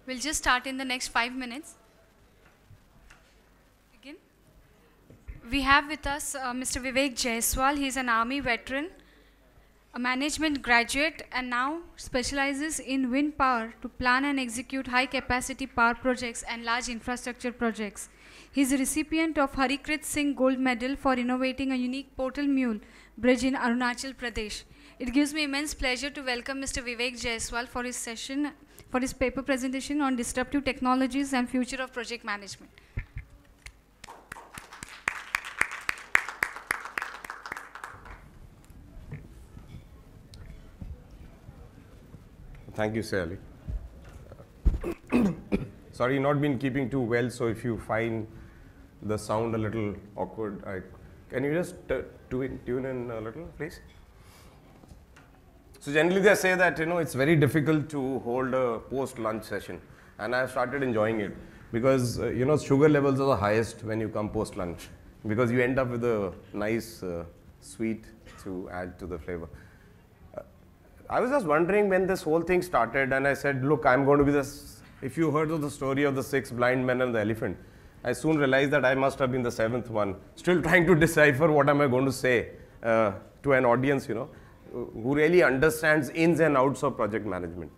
We'll just start in the next 5 minutes. Begin. We have with us Mr. Vivek Jaiswal. He is an Army veteran, a management graduate, and now specializes in wind power to plan and execute high-capacity power projects and large infrastructure projects. He is a recipient of Harikrit Singh Gold Medal for innovating a unique portal mule bridge in Arunachal Pradesh. It gives me immense pleasure to welcome Mr. Vivek Jaiswal for his session, for his paper presentation on disruptive technologies and future of project management. Thank you, Sally. Sorry, not been keeping too well, so if you find the sound a little awkward, can you just tune in a little, please? So generally they say that, it's very difficult to hold a post-lunch session, and I've started enjoying it because, sugar levels are the highest when you come post-lunch because you end up with a nice sweet to add to the flavor. I was just wondering when this whole thing started, and I said, look, I'm going to be this. If you heard of the story of the 6 blind men and the elephant, I soon realized that I must have been the 7th one, still trying to decipher what am I going to say to an audience, who really understands ins and outs of project management.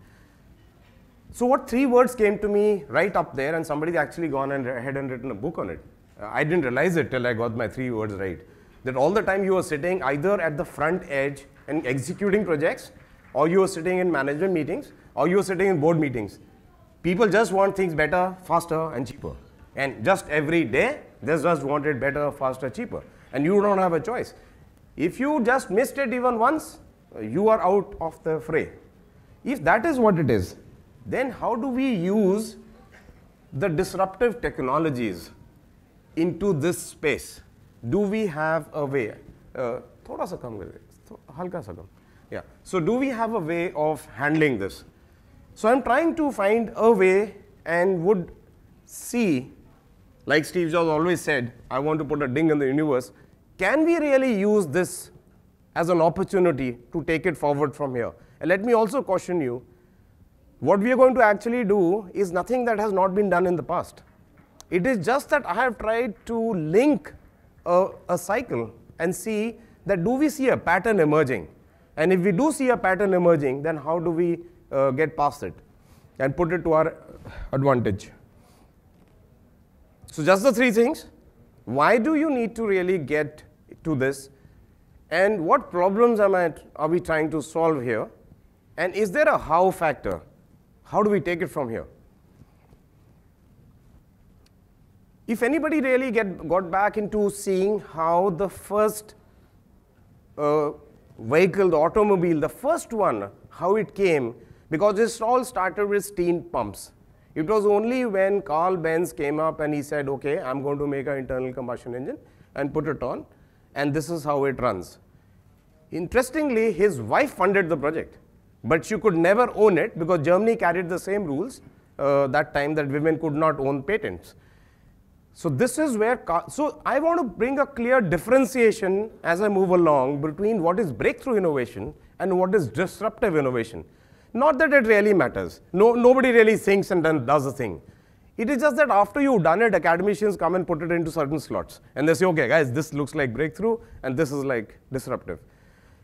So what 3 words came to me right up there, and somebody actually gone ahead and written a book on it. I didn't realize it till I got my 3 words right. That all the time you were sitting either at the front edge and executing projects, or you were sitting in management meetings, or you were sitting in board meetings. People just want things better, faster, and cheaper. And just every day, they just want it better, faster, cheaper. And you don't have a choice. If you just missed it even once, you are out of the fray. If that is what it is, then how do we use the disruptive technologies into this space? Do we have a way? Thoda sa kam kar, halka sa kam. Yeah. So do we have a way of handling this? So I'm trying to find a way and would see, like Steve Jobs always said, I want to put a ding in the universe. Can we really use this as an opportunity to take it forward from here? And let me also caution you, what we are going to actually do is nothing that has not been done in the past. It is just that I have tried to link a cycle and see that do we see a pattern emerging? And if we do see a pattern emerging, then how do we get past it and put it to our advantage? So just the 3 things. Why do you need to really get to this? And what problems are we trying to solve here? And is there a how factor? How do we take it from here? If anybody really got back into seeing how the first vehicle, the automobile, the first one, how it came, because this all started with steam pumps. It was only when Carl Benz came up and he said, okay, I'm going to make an internal combustion engine and put it on, and this is how it runs. Interestingly, his wife funded the project, but she could never own it because Germany carried the same rules that time that women could not own patents. So this is where, so I want to bring a clear differentiation as I move along between what is breakthrough innovation and what is disruptive innovation. Not that it really matters. Nobody really thinks and then does a thing. It is just that after you've done it, academicians come and put it into certain slots. And they say, okay, guys, this looks like breakthrough and this is like disruptive.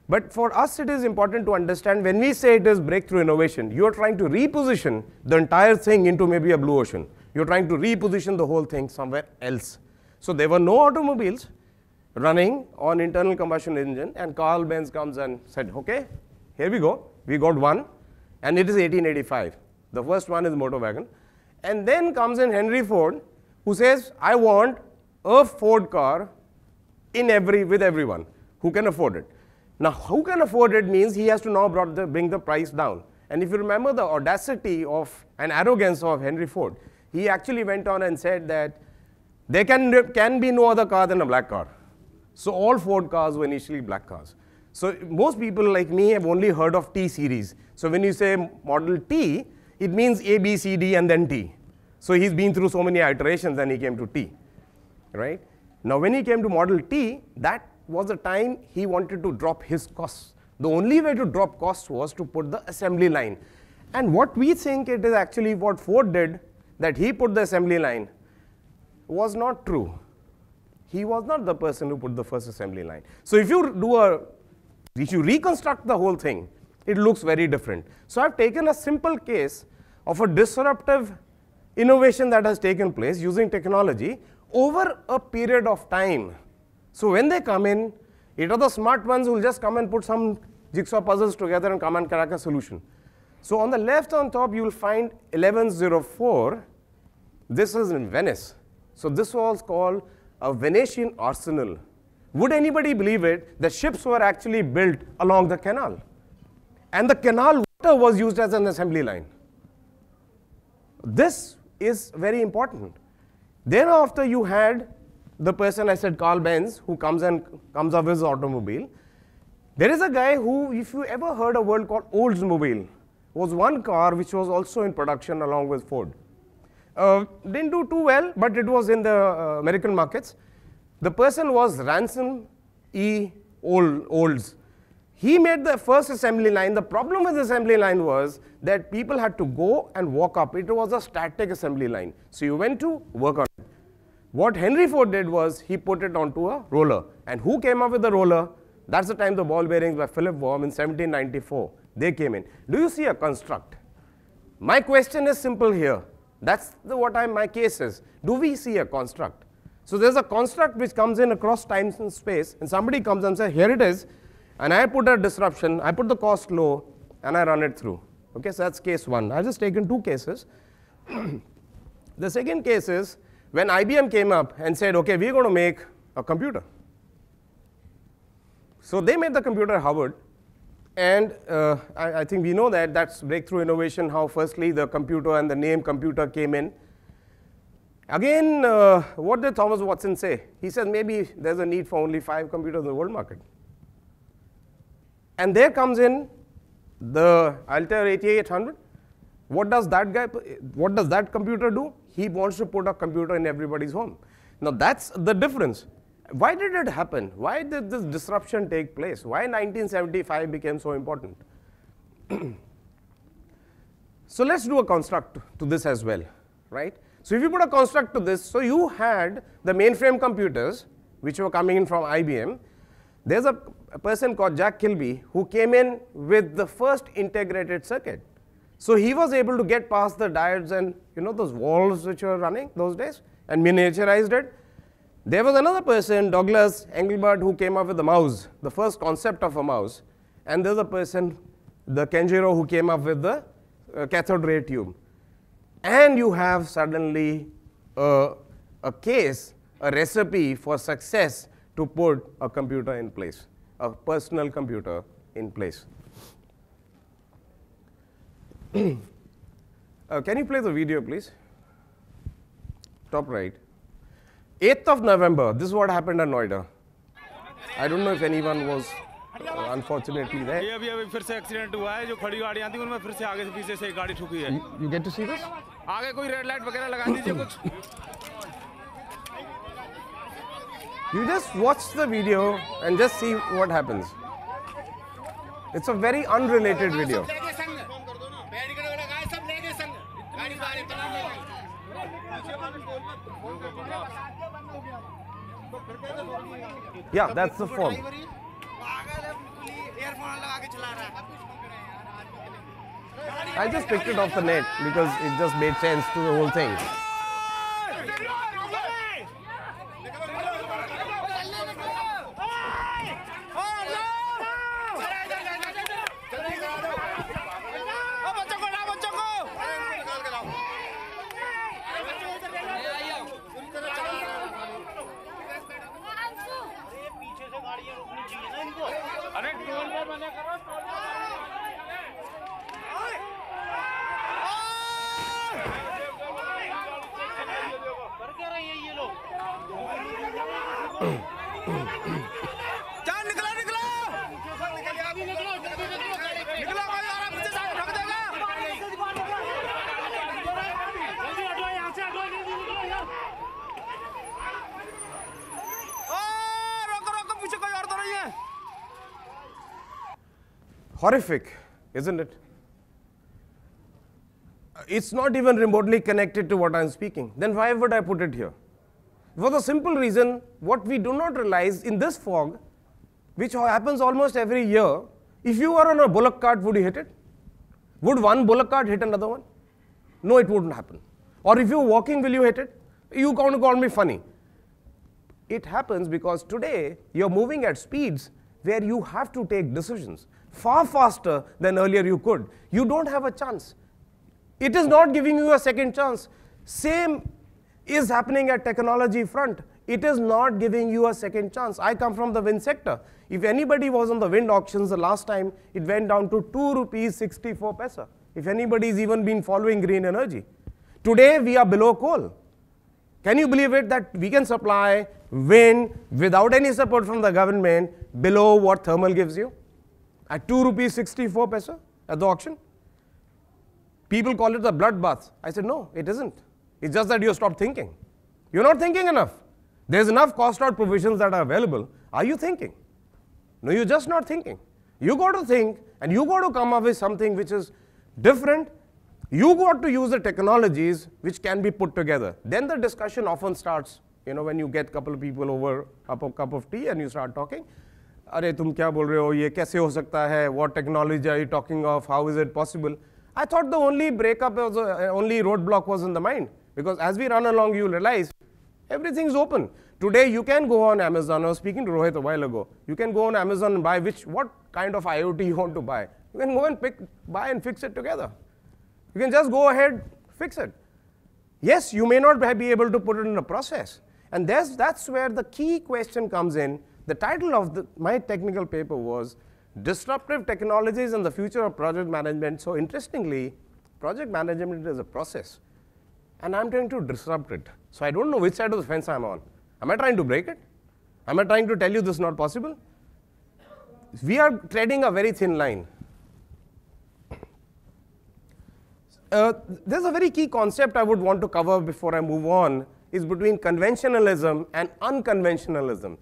But for us, it is important to understand when we say it is breakthrough innovation, you're trying to reposition the entire thing into maybe a blue ocean. You're trying to reposition the whole thing somewhere else. So there were no automobiles running on internal combustion engine, and Carl Benz comes and said, okay, here we go. We got one, and it is 1885. The first one is motor wagon. And then comes in Henry Ford, who says, I want a Ford car with everyone who can afford it. Now, who can afford it means he has to now bring the price down. And if you remember the audacity of and arrogance of Henry Ford, he actually went on and said that there can be no other car than a black car. So all Ford cars were initially black cars. So most people like me have only heard of T series. So when you say Model T, it means A, B, C, D, and then T. So he's been through so many iterations and he came to T, right? Now when he came to Model T, that was the time he wanted to drop his costs. The only way to drop costs was to put the assembly line. And what we think it is actually what Ford did, that he put the assembly line, was not true. He was not the person who put the first assembly line. So if you reconstruct the whole thing, it looks very different. So I've taken a simple case of a disruptive innovation that has taken place using technology over a period of time. So when they come in, it are the smart ones who will just come and put some jigsaw puzzles together and come and crack a solution. So on the left on top, you will find 1104. This is in Venice. So this was called a Venetian arsenal. Would anybody believe it? The ships were actually built along the canal. And the canal water was used as an assembly line. This is very important. Thereafter, you had the person, I said, Carl Benz, who comes up with his automobile. There is a guy who, if you ever heard a word called Oldsmobile, was one car which was also in production along with Ford. Didn't do too well, but it was in the American markets. The person was Ransom E. Olds. He made the first assembly line. The problem with the assembly line was that people had to go and walk up. It was a static assembly line. So you went to work on it. What Henry Ford did was he put it onto a roller. And who came up with the roller? That's the time the ball bearings by Philip Worm in 1794. They came in. Do you see a construct? My question is simple here. That's my case is. Do we see a construct? So there's a construct which comes in across time and space, and somebody comes and says, here it is, and I put a disruption, I put the cost low, and I run it through. Okay, so that's case one. I've just taken two cases. The second case is when IBM came up and said, okay, we're going to make a computer. So they made the computer Howard. And I think we know that that's breakthrough innovation, how firstly the computer and the name computer came in. Again, what did Thomas Watson say? He said maybe there's a need for only 5 computers in the world market. And there comes in the Altair 8800. What does that computer do? He wants to put a computer in everybody's home. Now that's the difference. Why did it happen? Why did this disruption take place? Why 1975 became so important? So let's do a construct to this as well, right? So if you put a construct to this, so you had the mainframe computers, which were coming in from IBM. There's a person called Jack Kilby who came in with the first integrated circuit. So he was able to get past the diodes and those walls which were running those days and miniaturized it. There was another person, Douglas Engelbart, who came up with the mouse, the first concept of a mouse. And there's a person, the Kenjiro, who came up with the cathode ray tube. And you have suddenly a case, a recipe for success to put a computer in place, a personal computer in place. Can you play the video, please? Top right. 8th of November, this is what happened at Noida. I don't know if anyone was unfortunately there. अभी फिर से accident हुआ है जो खड़ी गाड़ियां थी उनमें फिर से आगे से पीछे से एक गाड़ी ठुकी है. You get to see this? आगे कोई रेड लाइट वगैरह लगा दीजिए कुछ. You just watch the video and just see what happens. It's a very unrelated video. Yeah, that's the form. I just picked it off the net because it just made sense to the whole thing. Horrific, isn't it? It's not even remotely connected to what I'm speaking. Then why would I put it here? For the simple reason, what we do not realize in this fog, which happens almost every year, if you were on a bullock cart, would you hit it? Would one bullock cart hit another one? No, it wouldn't happen. Or if you're walking, will you hit it? You're going to call me funny. It happens because today you're moving at speeds where you have to take decisions far faster than earlier you could. You don't have a chance. It is not giving you a second chance. Same is happening at technology front. It is not giving you a second chance. I come from the wind sector. If anybody was on the wind auctions the last time, it went down to 2.64 rupees. If anybody's even been following green energy. Today we are below coal. Can you believe it that we can supply wind without any support from the government below what thermal gives you? At 2.64 rupees at the auction? People call it the bloodbath. I said, no, it isn't. It's just that you stopped thinking. You're not thinking enough. There's enough cost out provisions that are available. Are you thinking? No, you're just not thinking. You got to think and you got to come up with something which is different. You got to use the technologies which can be put together. Then the discussion often starts, when you get a couple of people over a cup of tea and you start talking. Arey, tum kya bol rahe ho? Ye kaise ho sakta hai? What technology are you talking of? How is it possible? I thought the only breakup, only roadblock was in the mind. Because as we run along, you'll realize everything's open. Today, you can go on Amazon. I was speaking to Rohit a while ago. You can go on Amazon and buy what kind of IoT you want to buy. You can go and buy and fix it together. You can just go ahead, fix it. Yes, you may not be able to put it in a process. And that's where the key question comes in. The title of my technical paper was Disruptive Technologies and the Future of Project Management. So interestingly, project management is a process. And I'm trying to disrupt it. So I don't know which side of the fence I'm on. Am I trying to break it? Am I trying to tell you this is not possible? We are treading a very thin line. There's a very key concept I would want to cover before I move on, is between conventionalism and unconventionalism.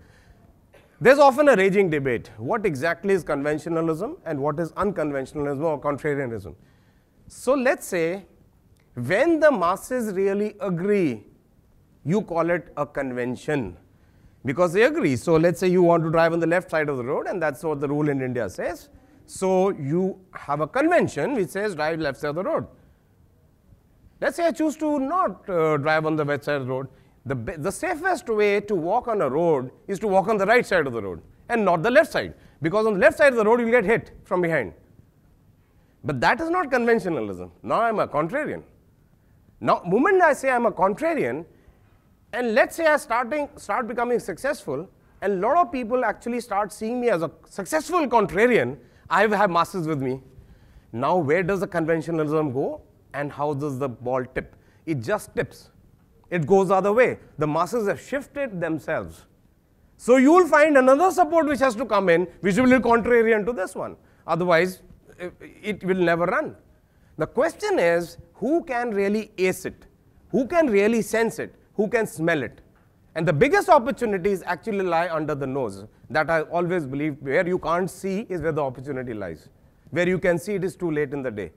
There's often a raging debate. What exactly is conventionalism and what is unconventionalism or contrarianism? So let's say when the masses really agree, you call it a convention because they agree. So let's say you want to drive on the left side of the road, and that's what the rule in India says. So you have a convention which says drive left side of the road. Let's say I choose to not drive on the west side of the road. The safest way to walk on a road is to walk on the right side of the road and not the left side, because on the left side of the road you'll get hit from behind. But that is not conventionalism. Now I'm a contrarian. Now, the moment I say I'm a contrarian, and let's say I start becoming successful, and a lot of people actually start seeing me as a successful contrarian, I have masses with me. Now, where does the conventionalism go, and how does the ball tip? It just tips. It goes the other way. The masses have shifted themselves. So you will find another support which has to come in, which will be contrarian to this one. Otherwise, it will never run. The question is, who can really ace it? Who can really sense it? Who can smell it? And the biggest opportunities actually lie under the nose. That I always believe, where you can't see is where the opportunity lies. Where you can see, it is too late in the day.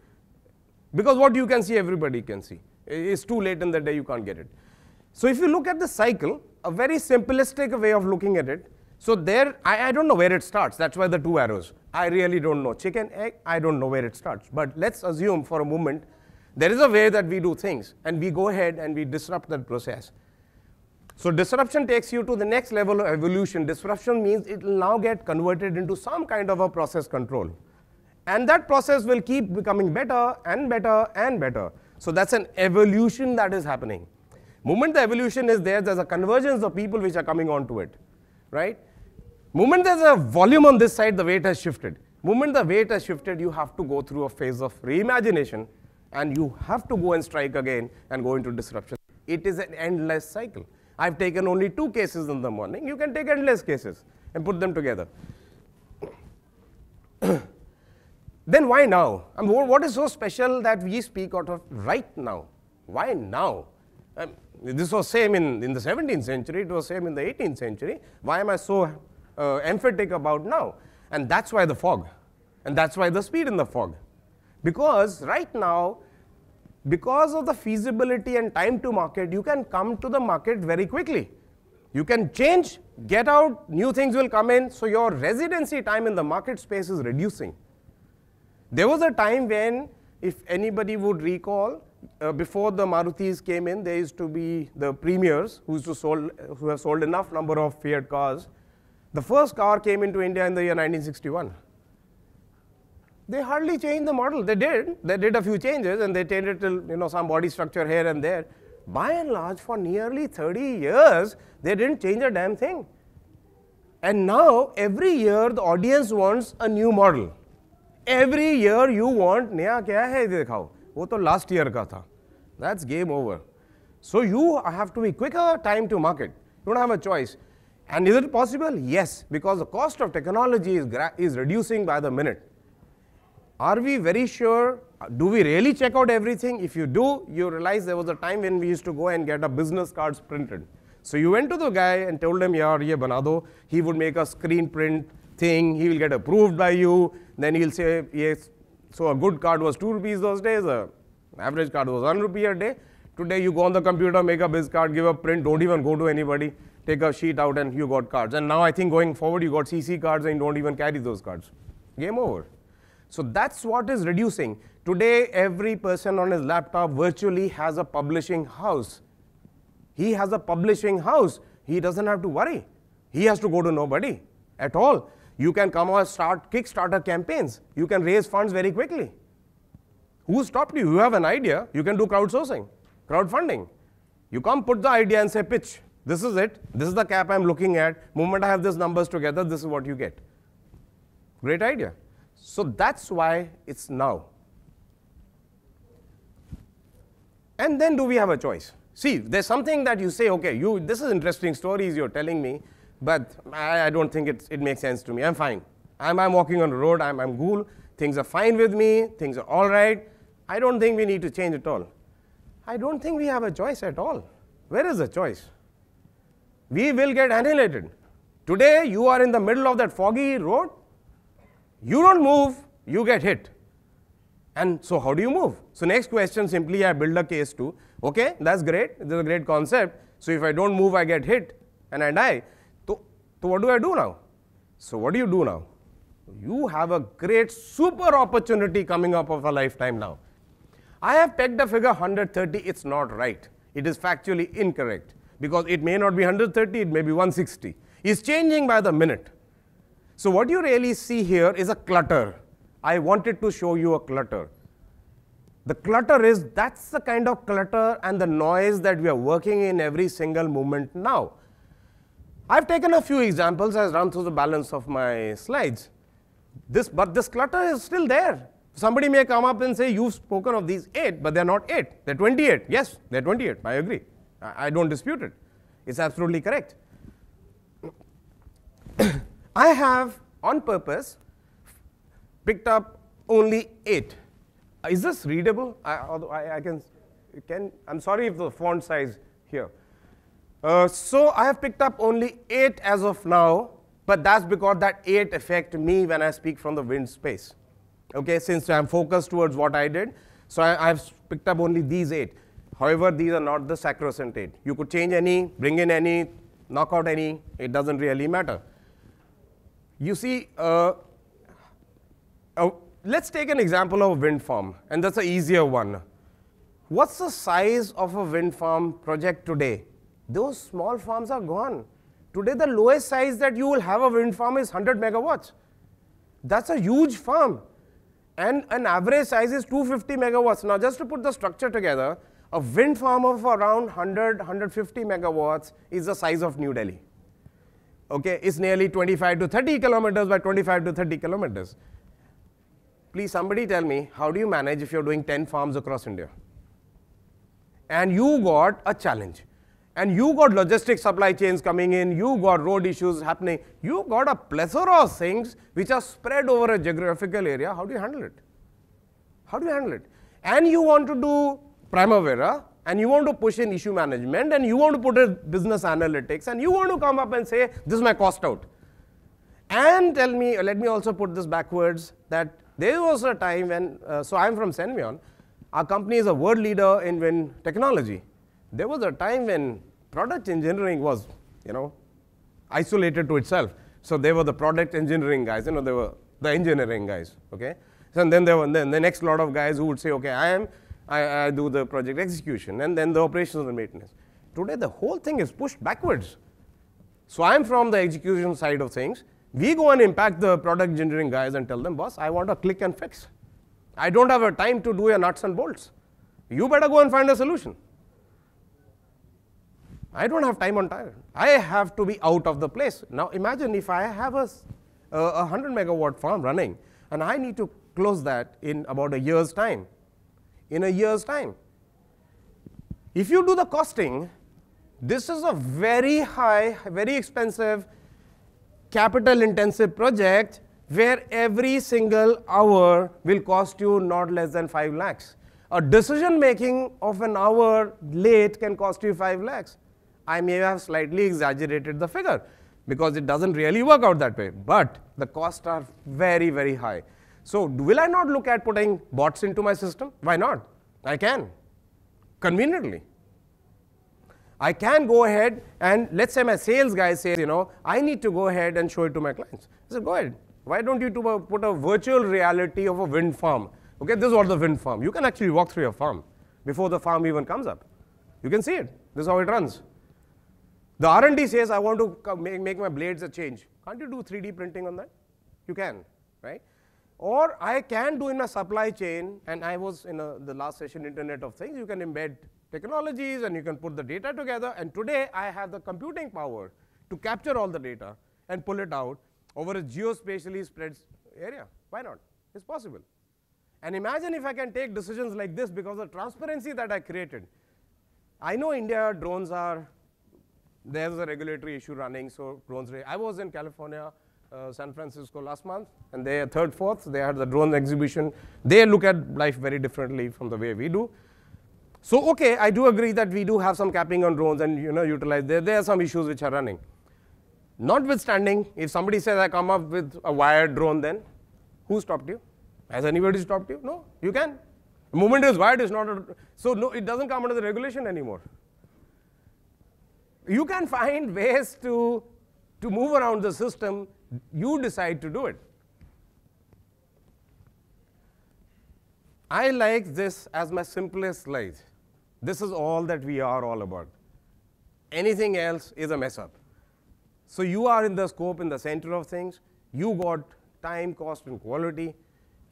Because what you can see, everybody can see. It's too late in the day, you can't get it. So if you look at the cycle, a very simplistic way of looking at it, so there, I don't know where it starts. That's why the two arrows. I really don't know. Chicken, egg, I don't know where it starts. But let's assume for a moment, there is a way that we do things, and we go ahead and we disrupt that process. So disruption takes you to the next level of evolution. Disruption means it will now get converted into some kind of a process control. And that process will keep becoming better and better and better. So that's an evolution that is happening. Moment the evolution is there, there's a convergence of people which are coming onto it, right? Moment there's a volume on this side, the weight has shifted. Moment the weight has shifted, you have to go through a phase of reimagination, and you have to go and strike again and go into disruption. It is an endless cycle. I've taken only 2 cases in the morning. You can take endless cases and put them together. Then why now? I mean, what is so special that we speak out of right now? Why now? This was same in the 17th century. It was same in the 18th century. Why am I so emphatic about now? And that's why the fog. And that's why the speed in the fog. Because right now, because of the feasibility and time to market, you can come to the market very quickly. You can change, get out, new things will come in, so your residency time in the market space is reducing. There was a time when, if anybody would recall, before the Marutis came in, there used to be the premiers who have sold enough number of Fiat cars. The first car came into India in the year 1961. They hardly changed the model. They did a few changes, and they changed it till some body structure here and there. By and large, for nearly 30 years, they didn't change a damn thing. And now, every year, the audience wants a new model. Every year, you want, naya kya hai dikhao? Wo to last year ka tha. That's game over. So you have to be quicker time to market. You don't have a choice. And is it possible? Yes, because the cost of technology is reducing by the minute. Are we very sure? Do we really check out everything? If you do, you realize there was a time when we used to go and get our business cards printed. So you went to the guy and told him, yaar, ye bana do. He would make a screen print thing. He will get approved by you. Then he'll say, yes. So a good card was 2 rupees those days. An average card was 1 rupee a day. Today you go on the computer, make a biz card, give a print, don't even go to anybody. Take a sheet out and you got cards. And now I think going forward, you got CC cards and you don't even carry those cards. Game over. So that's what is reducing. Today, every person on his laptop virtually has a publishing house. He has a publishing house. He doesn't have to worry. He has to go to nobody at all. You can come and start Kickstarter campaigns. You can raise funds very quickly. Who stopped you? You have an idea. You can do crowdsourcing, crowdfunding. You come put the idea and say, pitch. This is it. This is the cap I'm looking at. Moment I have these numbers together, this is what you get. Great idea. So that's why it's now. And then do we have a choice? See, there's something that you say, okay, this is interesting stories you're telling me, but I don't think it makes sense to me. I'm fine. I'm walking on the road. I'm cool. Things are fine with me. Things are all right. I don't think we need to change at all. I don't think we have a choice at all. Where is the choice? We will get annihilated. Today, you are in the middle of that foggy road. You don't move, you get hit. And so how do you move? So next question, simply I build a case to, okay, that's great, this is a great concept. So if I don't move, I get hit and I die. So what do I do now? So what do you do now? You have a great super opportunity coming up of a lifetime now. I have pegged a figure 130, it's not right. It is factually incorrect because it may not be 130, it may be 160. It's changing by the minute. So what you really see here is a clutter. I wanted to show you a clutter. The clutter is, that's the kind of clutter and the noise that we are working in every single moment now. I've taken a few examples as run through the balance of my slides. But this clutter is still there. Somebody may come up and say, you've spoken of these 8, but they're not 8, they're 28. Yes, they're 28, I agree. I don't dispute it. It's absolutely correct. I have, on purpose, picked up only 8. Is this readable? I'm sorry if the font size here. So I have picked up only 8 as of now, but that's because that 8 affect me when I speak from the wind space. Okay, since I'm focused towards what I did, so I've picked up only these 8. However, these are not the sacrosanct 8. You could change any, bring in any, knock out any, it doesn't really matter. You see, let's take an example of a wind farm, and that's an easier one. What's the size of a wind farm project today? Those small farms are gone. Today, the lowest size that you will have a wind farm is 100 megawatts. That's a huge farm. And an average size is 250 megawatts. Now, just to put the structure together, a wind farm of around 100, 150 megawatts is the size of New Delhi. Okay, it's nearly 25 to 30 kilometers by 25 to 30 kilometers. Please, somebody tell me, how do you manage if you're doing 10 farms across India? And you got a challenge. And you got logistic supply chains coming in, you got road issues happening, you got a plethora of things which are spread over a geographical area. How do you handle it? How do you handle it? And you want to do Primavera, and you want to push in issue management, and you want to put in business analytics, and you want to come up and say, this is my cost out. And tell me, let me also put this backwards, that there was a time when, so I'm from Senvion, Our company is a world leader in wind technology. There was a time when product engineering was, isolated to itself. So they were the product engineering guys, they were the engineering guys, okay? So and then there were the next lot of guys who would say, okay, I do the project execution, and then the operations and maintenance. Today, the whole thing is pushed backwards. So I'm from the execution side of things. We go and impact the product engineering guys and tell them, boss, I want a click and fix. I don't have a time to do your nuts and bolts. You better go and find a solution. I don't have time on time. I have to be out of the place. Now imagine if I have a 100 megawatt farm running, and I need to close that in about a year's time. In a year's time. If you do the costing, this is a very high, very expensive, capital intensive project where every single hour will cost you not less than 5 lakhs. A decision making of an hour late can cost you 5 lakhs. I may have slightly exaggerated the figure because it doesn't really work out that way, but the costs are very, very high. So will I not look at putting bots into my system? Why not? I can, conveniently. I can go ahead and let's say my sales guy says, I need to go ahead and show it to my clients. I said, go ahead. Why don't you put a virtual reality of a wind farm? Okay, this is what the wind farm. You can actually walk through your farm before the farm even comes up. You can see it. This is how it runs. The R&D says, I want to make my blades a change. Can't you do 3D printing on that? You can, right? Or I can do in my supply chain, and I was in the last session, Internet of Things, you can embed technologies and you can put the data together, and today I have the computing power to capture all the data and pull it out over a geospatially spread area. Why not? It's possible. And imagine if I can take decisions like this because of the transparency that I created. I know India drones are, there's a regulatory issue running, so drones, I was in California, San Francisco last month, and they are 3rd, 4th, they had the drone exhibition. They look at life very differently from the way we do. So okay, I do agree that we do have some capping on drones and utilize, there are some issues which are running. Notwithstanding, if somebody says I come up with a wired drone, then who stopped you? Has anybody stopped you? No, you can. The moment it is wired, it's not, so no, it doesn't come under the regulation anymore. You can find ways to move around the system, you decide to do it. I like this as my simplest slide. This is all that we are all about. Anything else is a mess up. So you are in the scope, in the center of things, you got time, cost, and quality,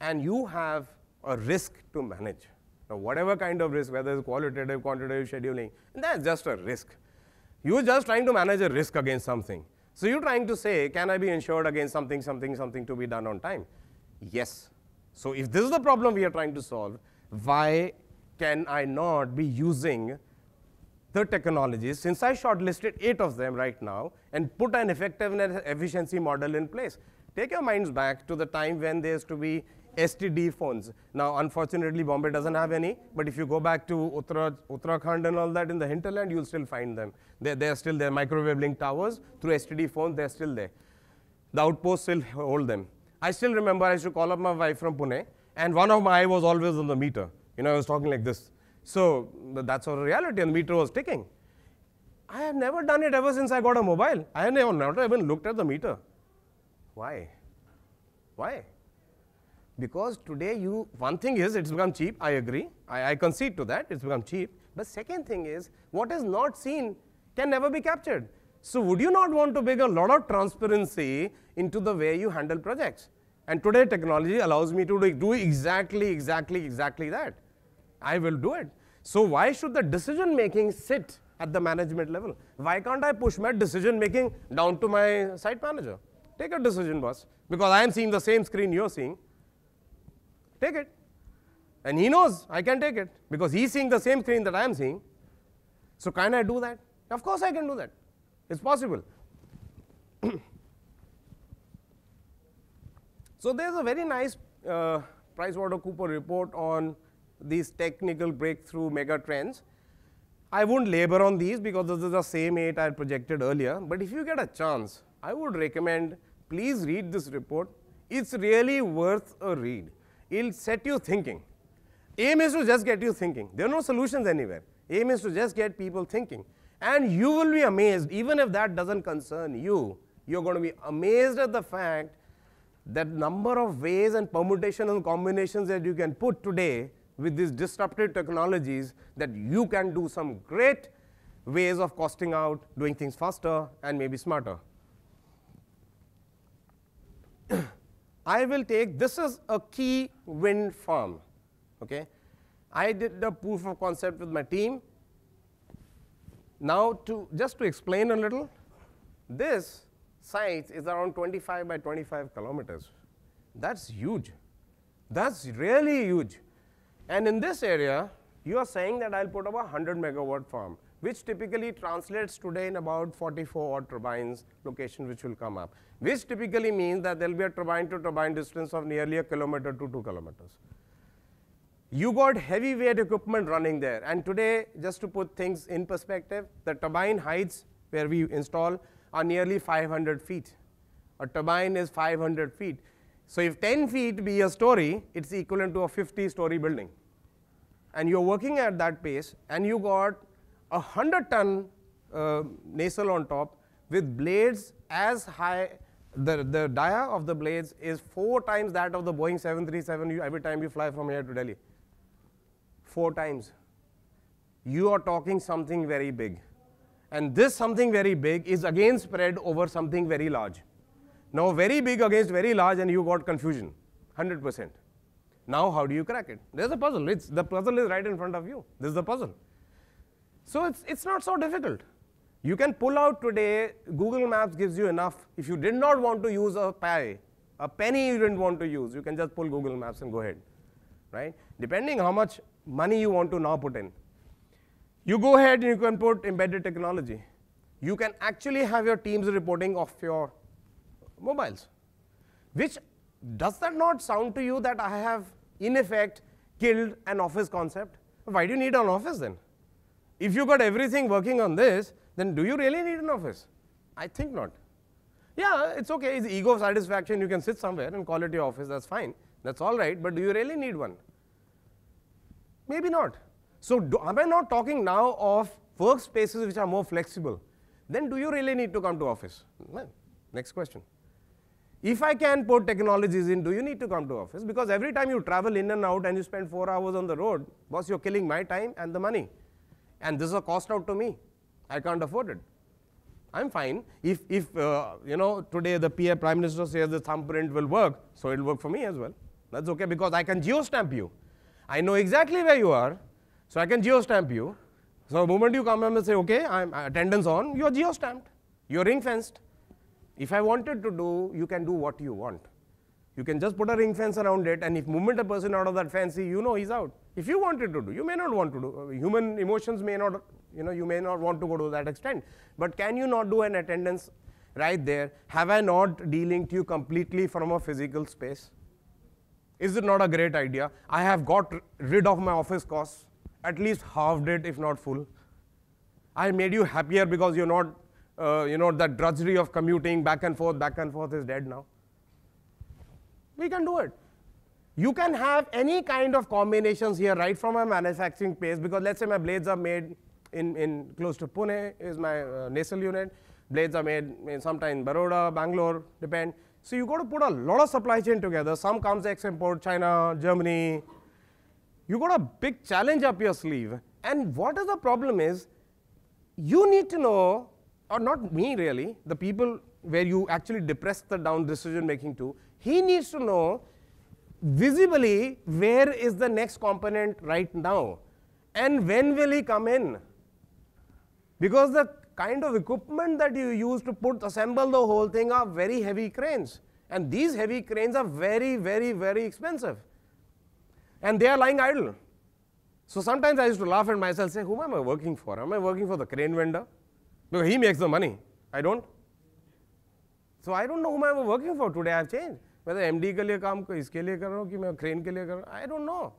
and you have a risk to manage. Now whatever kind of risk, whether it's qualitative, quantitative scheduling, that's just a risk. You're just trying to manage a risk against something. So you're trying to say, can I be insured against something to be done on time? Yes. So if this is the problem we are trying to solve, why can I not be using the technologies, since I shortlisted 8 of them right now, and put an effectiveness efficiency model in place? Take your minds back to the time when there used to be STD phones. Now, unfortunately, Bombay doesn't have any, but if you go back to Uttarakhand and all that in the hinterland, you'll still find them. They're still there. Microwave link towers through STD phones, they're still there. The outposts still hold them. I still remember I used to call up my wife from Pune, and one of my eye was always on the meter. I was talking like this. So that's our reality, and the meter was ticking. I have never done it ever since I got a mobile. I have not even looked at the meter. Why? Why? Because today one thing is it's become cheap, I agree. I concede to that, it's become cheap. But second thing is, what is not seen can never be captured. So would you not want to bring a lot of transparency into the way you handle projects? And today technology allows me to do exactly that. I will do it. So why should the decision making sit at the management level? Why can't I push my decision making down to my site manager? Take a decision, boss, because I am seeing the same screen you're seeing. Take it. And he knows I can take it because he's seeing the same screen that I am seeing. So can I do that? Of course I can do that. It's possible. So there's a very nice PricewaterhouseCoopers report on these technical breakthrough mega trends. I won't labor on these because this is the same 8 I had projected earlier. But if you get a chance, I would recommend, please read this report. It's really worth a read. It'll set you thinking. Aim is to just get you thinking. There are no solutions anywhere. Aim is to just get people thinking. And you will be amazed, even if that doesn't concern you, you're going to be amazed at the fact that number of ways and permutations and combinations that you can put today with these disruptive technologies, that you can do some great ways of costing out, doing things faster and maybe smarter. I will take, this is a key wind farm. Okay? I did the proof of concept with my team. Now, just to explain a little, this site is around 25 by 25 kilometers. That's huge. That's really huge. And in this area, you are saying that I'll put up a 100 megawatt farm, which typically translates today in about 44 odd turbines location which will come up, which typically means that there will be a turbine to turbine distance of nearly 1 kilometer to 2 kilometers. You got heavyweight equipment running there, and today, just to put things in perspective, the turbine heights where we install are nearly 500 feet. A turbine is 500 feet. So if 10 feet be a story, it's equivalent to a 50-story building. And you're working at that pace, and you got a 100-ton nacelle on top with blades as high. The dia of the blades is 4 times that of the Boeing 737 every time you fly from here to Delhi. 4 times. You are talking something very big. And this something very big is again spread over something very large. Now, very big against very large, and you got confusion, 100%. Now, how do you crack it? There's a puzzle. The puzzle is right in front of you. This is the puzzle. So it's not so difficult. You can pull out today, Google Maps gives you enough. If you did not want to use a penny you didn't want to use, you can just pull Google Maps and go ahead, right? Depending how much money you want to now put in. You go ahead and you can put embedded technology. You can actually have your teams reporting off your mobiles. Which, does that not sound to you that I have, in effect, killed an office concept? Why do you need an office then? If you got everything working on this, then do you really need an office? I think not. Yeah, it's okay, it's ego satisfaction, you can sit somewhere and call it your office, that's fine. That's all right, but do you really need one? Maybe not. So am I not talking now of workspaces which are more flexible? Then do you really need to come to office? Well, next question. If I can put technologies in, do you need to come to office? Because every time you travel in and out and you spend 4 hours on the road, boss, you're killing my time and the money. And this is a cost out to me. I can't afford it. I'm fine. If you know, today the PA Prime Minister says the thumbprint will work, so it will work for me as well. That's okay, because I can geostamp you. I know exactly where you are, so I can geostamp you. So the moment you come and say, okay, I'm attendance on, you're geostamped. You're ring fenced. If I wanted to do, you can do what you want. You can just put a ring fence around it, and if movement a person out of that fence, you know he's out. If you wanted to do, you may not want to do. Human emotions may not, you may not want to go to that extent. But can you not do an attendance right there? Have I not delinked you completely from a physical space? Is it not a great idea? I have got rid of my office costs, at least halved it, if not full. I made you happier because you're not, that drudgery of commuting back and forth is dead now. We can do it. You can have any kind of combinations here right from a manufacturing pace, because let's say my blades are made in close to Pune is my nacelle unit. Blades are made sometime in Baroda, Bangalore, depend. So you got to put a lot of supply chain together. Some comes ex-import, China, Germany. You got a big challenge up your sleeve. And what is the problem is, you need to know, or not me really, the people where you actually depress the down decision making to, he needs to know visibly where is the next component right now and when will he come in. Because the kind of equipment that you use to assemble the whole thing are very heavy cranes. And these heavy cranes are very, very, very expensive. And they are lying idle. So sometimes I used to laugh at myself, say, whom am I working for? Am I working for the crane vendor? Because he makes the money. I don't. So I don't know whom I'm working for. Today I have changed. Whether MD के लिए काम इसके लिए कर रहा हूँ कि मैं crane के लिए कर रहा हूँ, I don't know.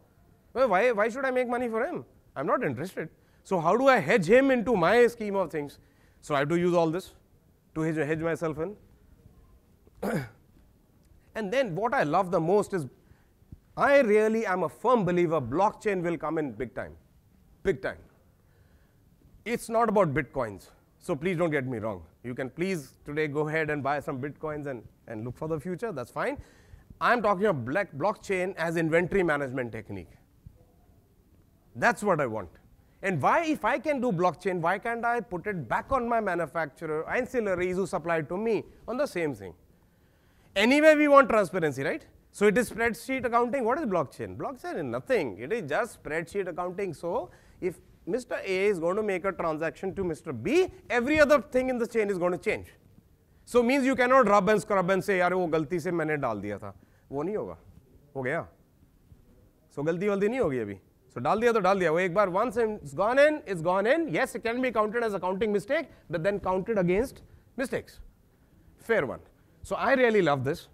Well, why should I make money for him? I'm not interested. So how do I hedge him into my scheme of things? So I have to use all this to hedge myself in. And then what I love the most is I really am a firm believer blockchain will come in big time. Big time. It's not about bitcoins. So please don't get me wrong. You can please today go ahead and buy some bitcoins and look for the future. That's fine. I'm talking about blockchain as inventory management technique. That's what I want. And why, if I can do blockchain, why can't I put it back on my manufacturer, ancillaries who supply to me on the same thing? Anyway, we want transparency, right? So it is spreadsheet accounting. What is blockchain? Blockchain is nothing. It is just spreadsheet accounting. So if Mr. A is going to make a transaction to Mr. B, every other thing in the chain is going to change. So means you cannot rub and scrub and say, यार वो गलती से मैंने डाल दिया था. वो नहीं होगा. हो गया. So गलती वलती नहीं होगी अभी. So डाल दिया तो डाल दिया. वो एक बार once it's gone in, it's gone in. Yes, it can be counted as a counting mistake, but then counted against mistakes. Fair one. So I really love this.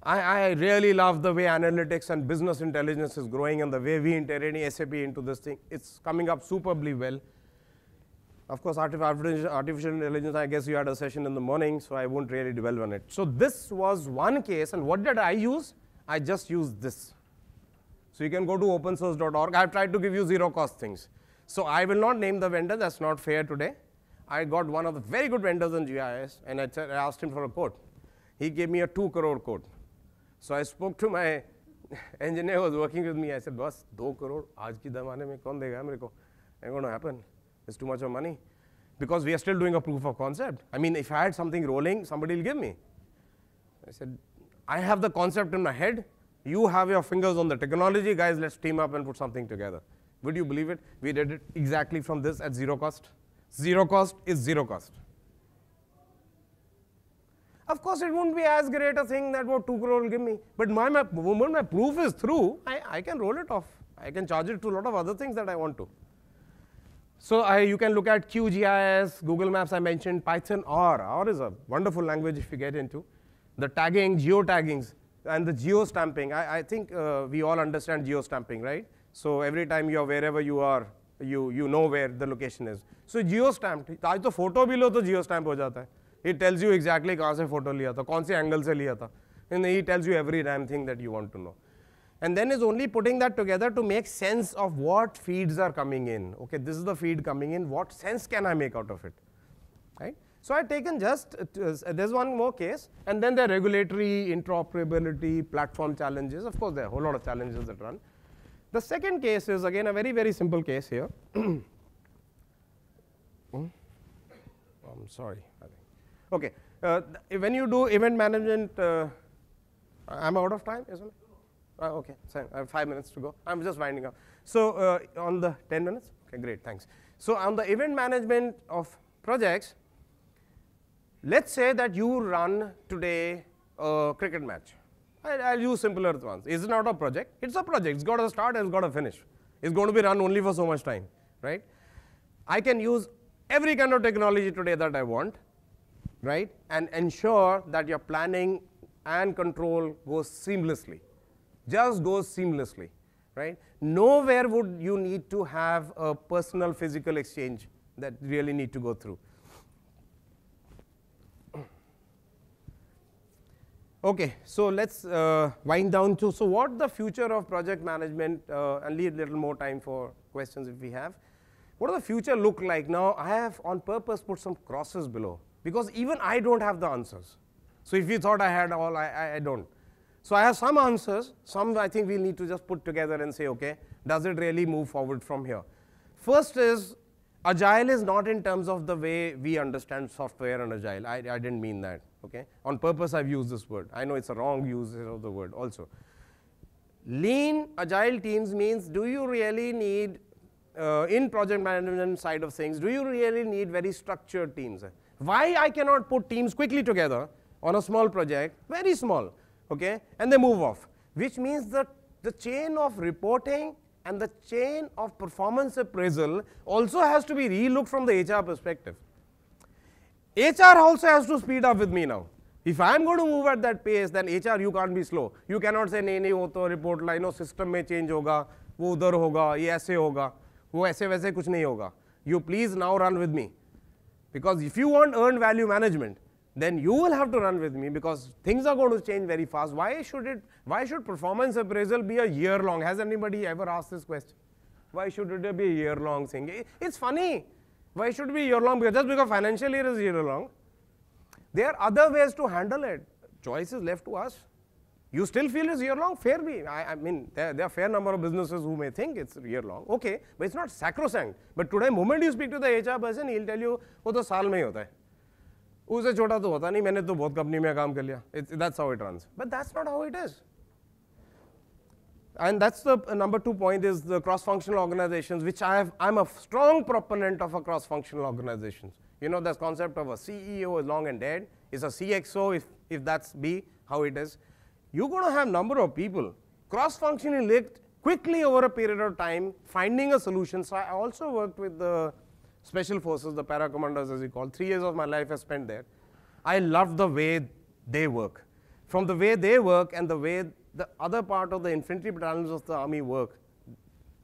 I really love the way analytics and business intelligence is growing and the way we integrating SAP into this thing. It's coming up superbly well. Of course, artificial intelligence, I guess you had a session in the morning, so I won't really dwell on it. So this was one case, and what did I use? I just used this. So you can go to opensource.org. I've tried to give you zero cost things. So I will not name the vendor, that's not fair today. I got one of the very good vendors in GIS, and I asked him for a quote. He gave me a 2 crore quote. So I spoke to my engineer who was working with me. I said, boss, 2 crore, आज की ज़माने में कौन देगा मेरे को? Ain't going to happen. It's too much of money. Because we are still doing a proof of concept. I mean, if I had something rolling, somebody will give me. I said, I have the concept in my head. You have your fingers on the technology. Guys, let's team up and put something together. Would you believe it? We did it exactly from this at zero cost. Zero cost is zero cost. Of course, it won't be as great a thing that what 2 crore will give me. But when my proof is through, I can roll it off. I can charge it to a lot of other things that I want to. So you can look at QGIS, Google Maps I mentioned, Python, R. R is a wonderful language if you get into. The tagging, geo-taggings, and the geo-stamping. I think we all understand geo-stamping, right? So every time you are wherever you are, you know where the location is. So geo-stamped. आज तो photo भी लो तो geo-stamp हो जाता है. It tells you exactly कहाँ से photo लिया था, कौन से angle से लिया था. And he tells you every damn thing that you want to know. And then is only putting that together to make sense of what feeds are coming in. Okay, this is the feed coming in. What sense can I make out of it? Right? So I've taken just, there's one more case. And then the regulatory, interoperability, platform challenges. Of course, there are a whole lot of challenges that run. The second case is, again, a very, very simple case here. I'm sorry. Okay. When you do event management, I'm out of time, isn't it? Okay, so I have 5 minutes to go. I'm just winding up. So on the 10 minutes? Okay, great, thanks. So on the event management of projects, let's say that you run today a cricket match. I'll use simpler ones. It's not a project. It's a project. It's got to start and it's got to finish. It's going to be run only for so much time, right? I can use every kind of technology today that I want, right? And ensure that your planning and control goes seamlessly. Just goes seamlessly, right? Nowhere would you need to have a personal physical exchange that really need to go through. Okay, so let's wind down to, so what the future of project management, and leave a little more time for questions if we have. What does the future look like? Now, I have on purpose put some crosses below, because even I don't have the answers. So if you thought I had all, I don't. So I have some answers, some I think we'll need to just put together and say, okay, does it really move forward from here? First is, agile is not in terms of the way we understand software and agile. I didn't mean that, okay? On purpose I've used this word. I know it's a wrong use of the word also. Lean agile teams means, do you really need, in project management side of things, do you really need very structured teams? Why I cannot put teams quickly together on a small project, very small, okay, and they move off, which means that the chain of reporting and the chain of performance appraisal also has to be relooked from the HR perspective. HR also has to speed up with me now. If I am going to move at that pace, then HR, you can't be slow. You cannot say, नहीं वो तो report line हो, system में change होगा, वो उधर होगा, ये ऐसे होगा, वो ऐसे वैसे कुछ नहीं होगा. You please now run with me. Because if you want earned value management, then you will have to run with me because things are going to change very fast. Why should performance appraisal be a year long? Has anybody ever asked this question? Why should it be a year long thing? It's funny. Why should it be year long? Because just because financial year is year long. There are other ways to handle it. Choice is left to us. You still feel it's year long? Fair be. I mean, there are a fair number of businesses who may think it's year long. Okay, but it's not sacrosanct. But today, moment you speak to the HR person, he'll tell you, वो तो साल में ही होता है. उससे छोटा तो होता नहीं. मैंने तो बहुत कंपनी में काम कर लिया. That's how it runs. But that's not how it is. And that's the number 2 point is the cross-functional organizations, which I'm a strong proponent of a cross-functional organizations. You know, this concept of a CEO is long and dead. It's a CXO if that's be how it is. You're going to have number of people cross-functionally linked quickly over a period of time, finding a solution. So I also worked with the special forces, the para-commanders as we call. 3 years of my life I spent there. I loved the way they work. From the way they work and the way the other part of the infantry battalions of the army work,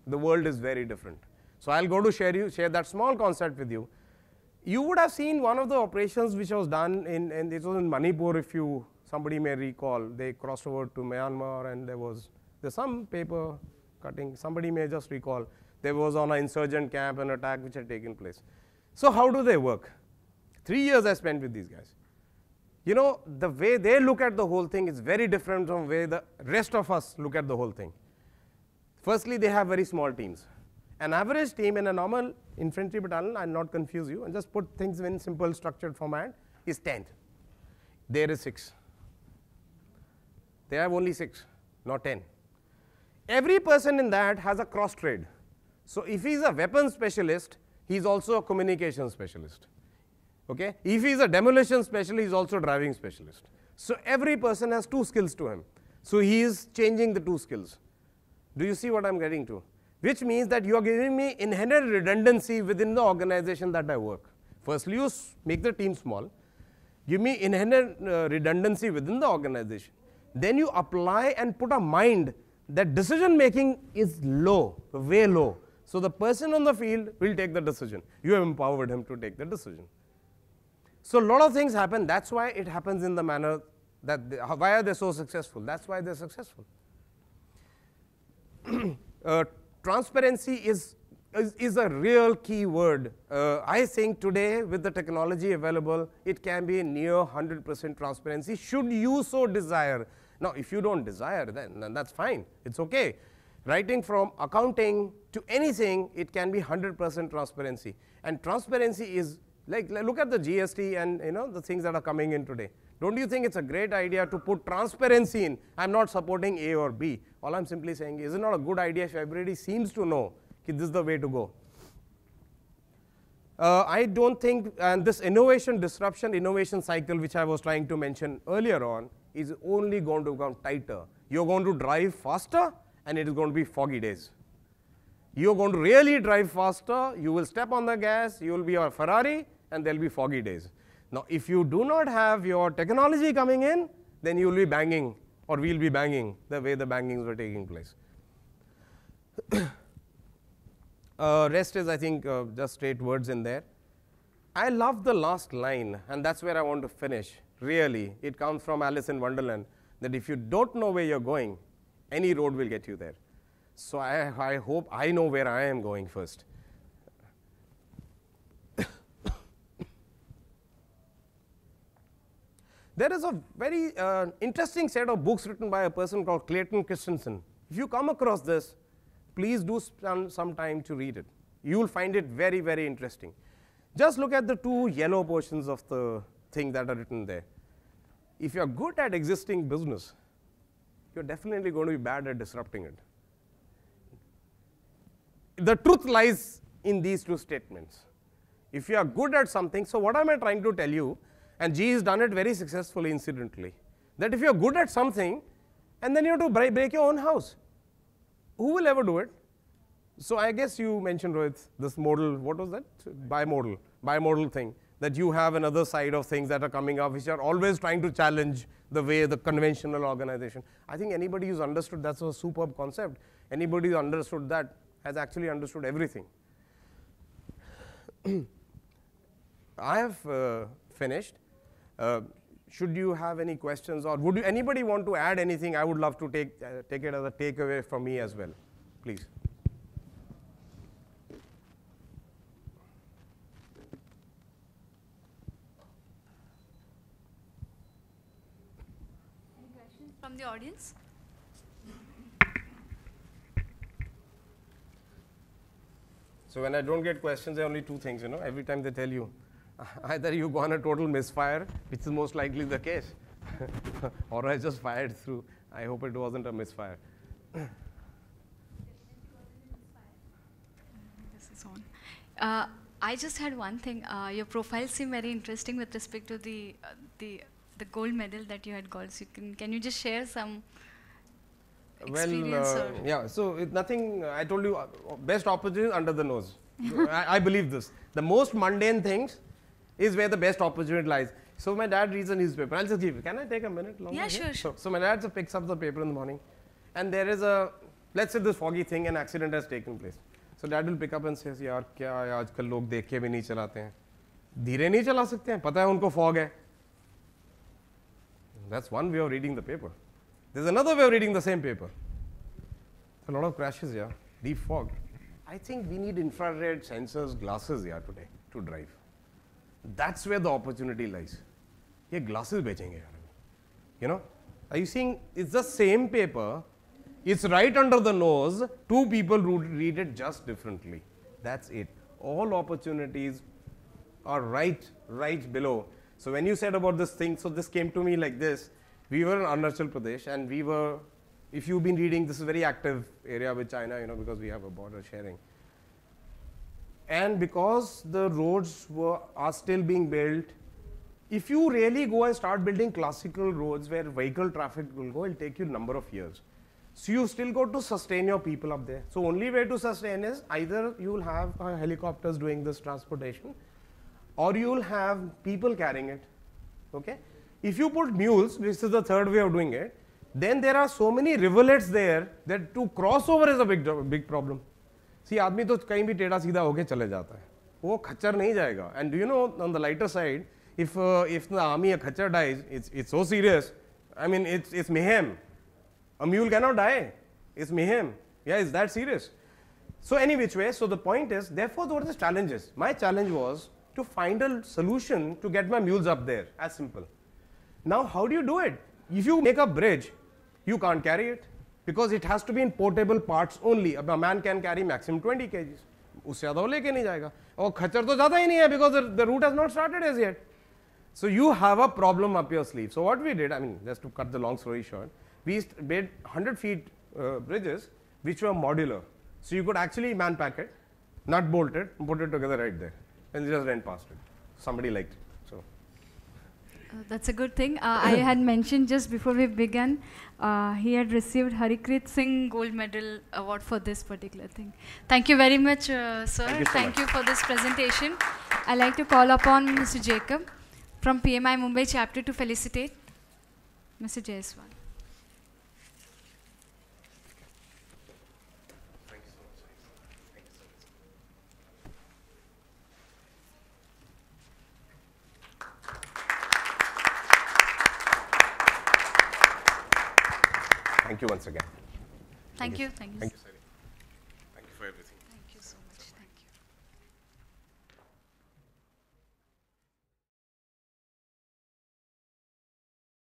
the world is very different. So I'll go to share that small concept with you. You would have seen one of the operations which was done and it was in Manipur, if somebody may recall. They crossed over to Myanmar and there's some paper cutting, somebody may just recall. There was on an insurgent camp an attack which had taken place. So how do they work? 3 years I spent with these guys. You know, the way they look at the whole thing is very different from the way the rest of us look at the whole thing. Firstly, they have very small teams. An average team in a normal infantry battalion, I'll not confuse you, and just put things in simple structured format, is 10. There is 6. They have only 6, not 10. Every person in that has a cross trade. So if he's a weapons specialist, he's also a communication specialist. Okay? If he's a demolition specialist, he's also a driving specialist. So every person has 2 skills to him. So he is changing the 2 skills. Do you see what I'm getting to? Which means that you are giving me inherent redundancy within the organization that I work. Firstly, you make the team small. Give me inherent redundancy within the organization. Then you apply and put a mind that decision making is low, way low. So the person on the field will take the decision. You have empowered him to take the decision. So a lot of things happen. That's why it happens in the manner that why are they so successful? That's why they're successful. Transparency is a real key word. I think today with the technology available, it can be near 100% transparency should you so desire. Now, if you don't desire, then that's fine. It's okay. Writing from accounting to anything, it can be 100% transparency. And transparency is like, look at the GST and the things that are coming in today. Don't you think it's a great idea to put transparency in? I'm not supporting A or B. All I'm simply saying is it not a good idea if everybody seems to know that this is the way to go? I don't think, and this innovation disruption, innovation cycle which I was trying to mention earlier on is only going to become tighter. You're going to drive faster and it is going to be foggy days. You're going to really drive faster, you will step on the gas, you will be a Ferrari and there will be foggy days. Now, if you do not have your technology coming in, then you will be banging or we'll be banging the way the bangings were taking place. Rest is, I think, just straight words in there. I love the last line, and that's where I want to finish. Really, it comes from Alice in Wonderland, that if you don't know where you're going, any road will get you there. So I hope I know where I am going first. There is a very interesting set of books written by a person called Clayton Christensen. If you come across this, please do spend some time to read it. You will find it very, very interesting. Just look at the 2 yellow portions of the thing that are written there. If you're good at existing business, you're definitely going to be bad at disrupting it. The truth lies in these 2 statements. If you are good at something, so what am I trying to tell you? And G has done it very successfully, incidentally, that if you're good at something, and then you have to break your own house, who will ever do it? So I guess you mentioned, Rohit, this modal, what was that? Bimodal thing, that you have another side of things that are coming up, which are always trying to challenge the way the conventional organization. I think anybody who's understood that's a superb concept. Anybody who understood that has actually understood everything. I have finished. Should you have any questions, or would anybody want to add anything? I would love to take it as a takeaway from me as well. Please. Any questions from the audience? So when I don't get questions, there are only two things, you know. Every time they tell you, either you go on a total misfire, which is most likely the case, or I just fired through. I hope it wasn't a misfire. This is on. I just had one thing. Your profile seemed very interesting with respect to the gold medal that you had got. So can you just share some experience? Yeah. So it's nothing. I told you, best opportunity under the nose. I believe this. The most mundane things is where the best opportunity lies. So my dad reads a newspaper. I'll just give it. Can I take a minute longer? Yeah, sure. So my dad just picks up the paper in the morning, and there is a, let's say this foggy thing, an accident has taken place. So dad will pick up and says, यार क्या है आजकल लोग देख के भी नहीं चलाते हैं, धीरे नहीं चला सकते हैं, पता है उनको fog है. That's one way of reading the paper. There's another way of reading the same paper. A lot of crashes, yeah. Deep fog. I think we need infrared sensors, glasses, yeah, today to drive. That's where the opportunity lies. ये glasses बेचेंगे यार. You know, are you seeing? It's the same paper. It's right under the nose. Two people read it just differently. That's it. All opportunities are right below. So when you said about this thing, so this came to me like this. We were in Arunachal Pradesh, and we were, if you've been reading, this is a very active area with China, you know, because we have a border sharing. And because the roads are still being built, if you really go and start building classical roads where vehicle traffic will go, it'll take you a number of years. So you still got to sustain your people up there. So only way to sustain is either you will have helicopters doing this transportation, or you will have people carrying it. Okay? If you put mules, this is the third way of doing it, then there are so many rivulets there that to cross over is a big problem. See, आदमी तो कहीं भी टेढ़ा सीधा होके चले जाता है, वो खच्चर नहीं जाएगा. And do you know, on the lighter side, if the army a खच्चर dies, it's so serious. I mean, it's mayhem. A mule cannot die. It's mayhem. Yeah, it's that serious. So any which way, so the point is, therefore, what are the challenges? My challenge was to find a solution to get my mules up there, as simple. Now, how do you do it? If you make a bridge, you can't carry it, because it has to be in portable parts only. A man can carry maximum 20 kgs. उससे ज़्यादा वो लेके नहीं जाएगा. और खच्चर तो ज़्यादा ही नहीं है, because the route has not started as yet. So you have a problem up your sleeve. So what we did, I mean, just to cut the long story short, we made 100 feet bridges which were modular. So you could actually man pack it, not bolt it, put it together right there, and just went past it. Somebody liked it. So That's a good thing. I had mentioned just before we began, he had received Harikrit Singh Gold Medal Award for this particular thing. Thank you very much, sir. Thank you so much. For this presentation. I'd like to call upon Mr. Jacob from PMI Mumbai chapter to felicitate Mr. Jaiswal. thank you once again. Thank you. Thank you, Sari. Thank you for everything. Thank you so much.